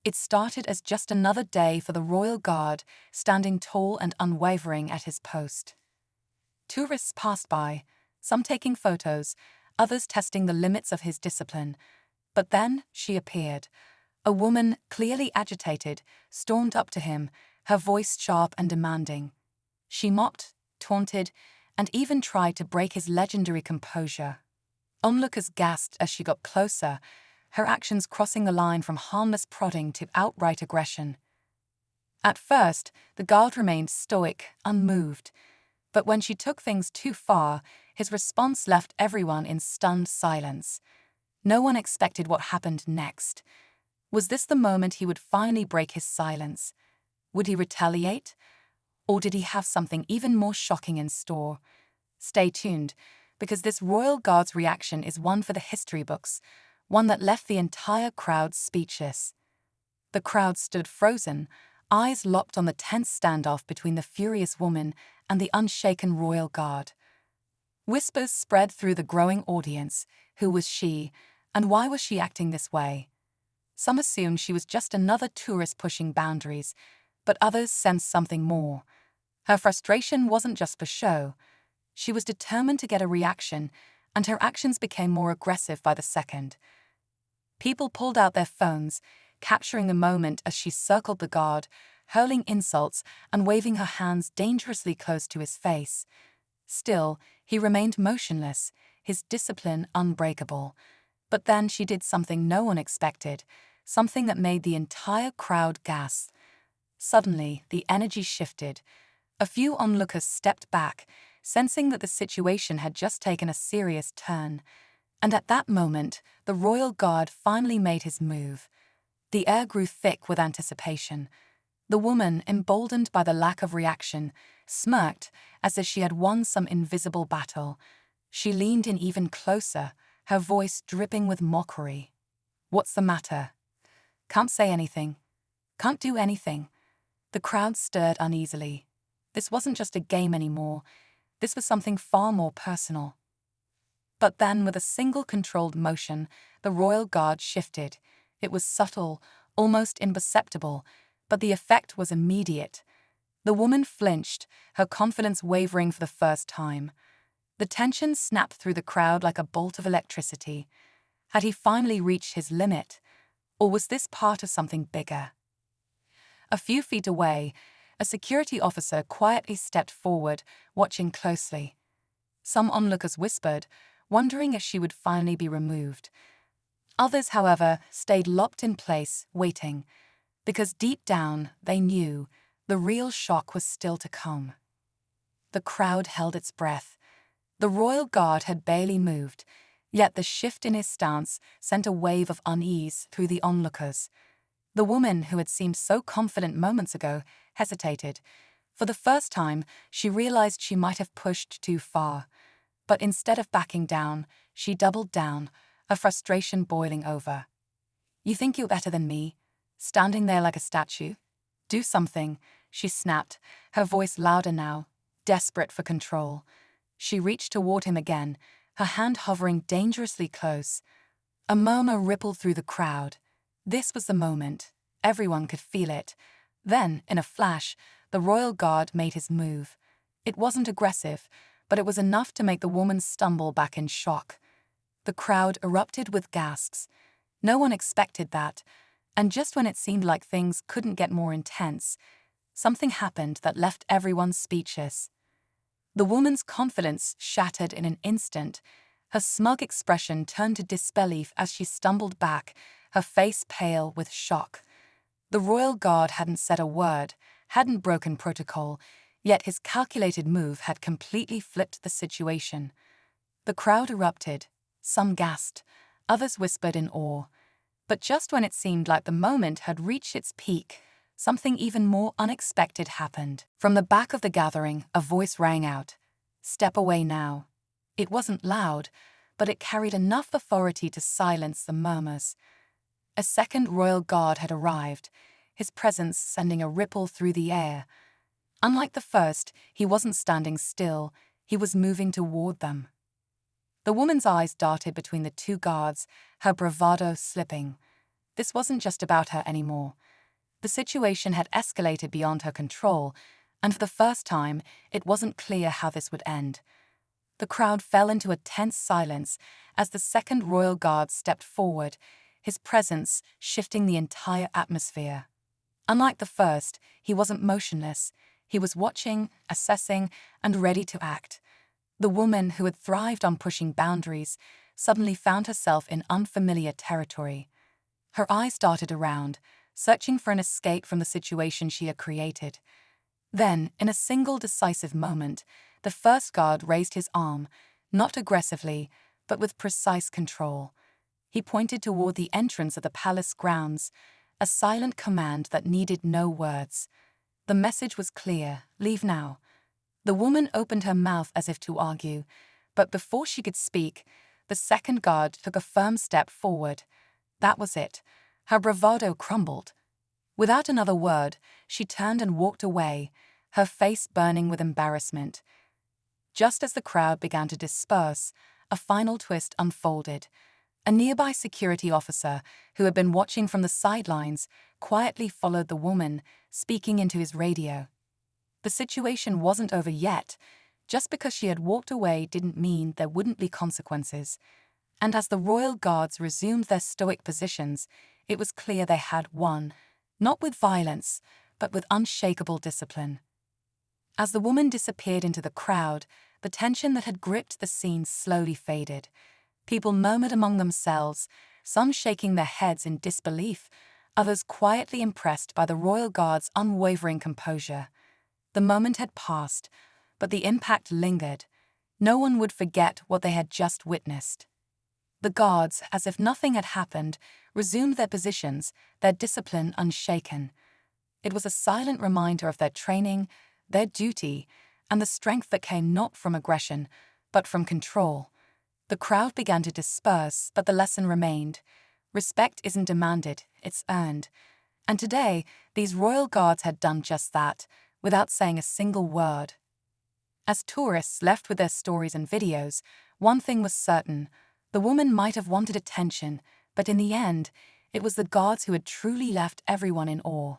It started as just another day for the royal guard, standing tall and unwavering at his post. Tourists passed by, some taking photos, others testing the limits of his discipline. But then she appeared. A woman, clearly agitated, stormed up to him, her voice sharp and demanding. She mocked, taunted, and even tried to break his legendary composure. Onlookers gasped as she got closer, her actions crossing the line from harmless prodding to outright aggression. At first, the guard remained stoic, unmoved. But when she took things too far, his response left everyone in stunned silence. No one expected what happened next. Was this the moment he would finally break his silence? Would he retaliate? Or did he have something even more shocking in store? Stay tuned, because this royal guard's reaction is one for the history books, one that left the entire crowd speechless. The crowd stood frozen, eyes locked on the tense standoff between the furious woman and the unshaken royal guard. Whispers spread through the growing audience. Who was she, and why was she acting this way? Some assumed she was just another tourist pushing boundaries, but others sensed something more. Her frustration wasn't just for show. She was determined to get a reaction, and her actions became more aggressive by the second. People pulled out their phones, capturing the moment as she circled the guard, hurling insults and waving her hands dangerously close to his face. Still, he remained motionless, his discipline unbreakable. But then she did something no one expected, something that made the entire crowd gasp. Suddenly, the energy shifted. A few onlookers stepped back, sensing that the situation had just taken a serious turn. And at that moment, the royal guard finally made his move. The air grew thick with anticipation. The woman, emboldened by the lack of reaction, smirked as if she had won some invisible battle. She leaned in even closer, her voice dripping with mockery. "What's the matter? Can't say anything. Can't do anything." The crowd stirred uneasily. This wasn't just a game anymore. This was something far more personal. But then, with a single controlled motion, the royal guard shifted. It was subtle, almost imperceptible, but the effect was immediate. The woman flinched, her confidence wavering for the first time. The tension snapped through the crowd like a bolt of electricity. Had he finally reached his limit? Or was this part of something bigger? A few feet away, a security officer quietly stepped forward, watching closely. Some onlookers whispered, wondering if she would finally be removed. Others, however, stayed locked in place, waiting, because deep down they knew the real shock was still to come. The crowd held its breath. The royal guard had barely moved, yet the shift in his stance sent a wave of unease through the onlookers. The woman, who had seemed so confident moments ago, hesitated. For the first time, she realized she might have pushed too far. But instead of backing down, she doubled down, her frustration boiling over. "You think you're better than me? Standing there like a statue? Do something," she snapped, her voice louder now, desperate for control. She reached toward him again, her hand hovering dangerously close. A murmur rippled through the crowd. This was the moment. Everyone could feel it. Then, in a flash, the royal guard made his move. It wasn't aggressive, but it was enough to make the woman stumble back in shock. The crowd erupted with gasps. No one expected that, and just when it seemed like things couldn't get more intense, something happened that left everyone speechless. The woman's confidence shattered in an instant. Her smug expression turned to disbelief as she stumbled back, her face pale with shock. The royal guard hadn't said a word, hadn't broken protocol, yet his calculated move had completely flipped the situation. The crowd erupted. Some gasped, others whispered in awe. But just when it seemed like the moment had reached its peak, something even more unexpected happened. From the back of the gathering, a voice rang out, "Step away now." It wasn't loud, but it carried enough authority to silence the murmurs. A second royal guard had arrived, his presence sending a ripple through the air. Unlike the first, he wasn't standing still, he was moving toward them. The woman's eyes darted between the two guards, her bravado slipping. This wasn't just about her anymore. The situation had escalated beyond her control, and for the first time, it wasn't clear how this would end. The crowd fell into a tense silence as the second royal guard stepped forward, his presence shifting the entire atmosphere. Unlike the first, he wasn't motionless. He was watching, assessing, and ready to act. The woman who had thrived on pushing boundaries suddenly found herself in unfamiliar territory. Her eyes darted around, searching for an escape from the situation she had created. Then, in a single decisive moment, the first guard raised his arm, not aggressively, but with precise control. He pointed toward the entrance of the palace grounds, a silent command that needed no words. The message was clear: leave now. The woman opened her mouth as if to argue, but before she could speak, the second guard took a firm step forward. That was it. Her bravado crumbled. Without another word, she turned and walked away, her face burning with embarrassment. Just as the crowd began to disperse, a final twist unfolded. A nearby security officer, who had been watching from the sidelines, quietly followed the woman, speaking into his radio. The situation wasn't over yet. Just because she had walked away didn't mean there wouldn't be consequences. And as the royal guards resumed their stoic positions, it was clear they had won, not with violence, but with unshakable discipline. As the woman disappeared into the crowd, the tension that had gripped the scene slowly faded. People murmured among themselves, some shaking their heads in disbelief, others quietly impressed by the royal guard's unwavering composure. The moment had passed, but the impact lingered. No one would forget what they had just witnessed. The guards, as if nothing had happened, resumed their positions, their discipline unshaken. It was a silent reminder of their training, their duty, and the strength that came not from aggression, but from control. The crowd began to disperse, but the lesson remained. Respect isn't demanded, it's earned. And today, these royal guards had done just that, without saying a single word. As tourists left with their stories and videos, one thing was certain: the woman might have wanted attention, but in the end, it was the guards who had truly left everyone in awe.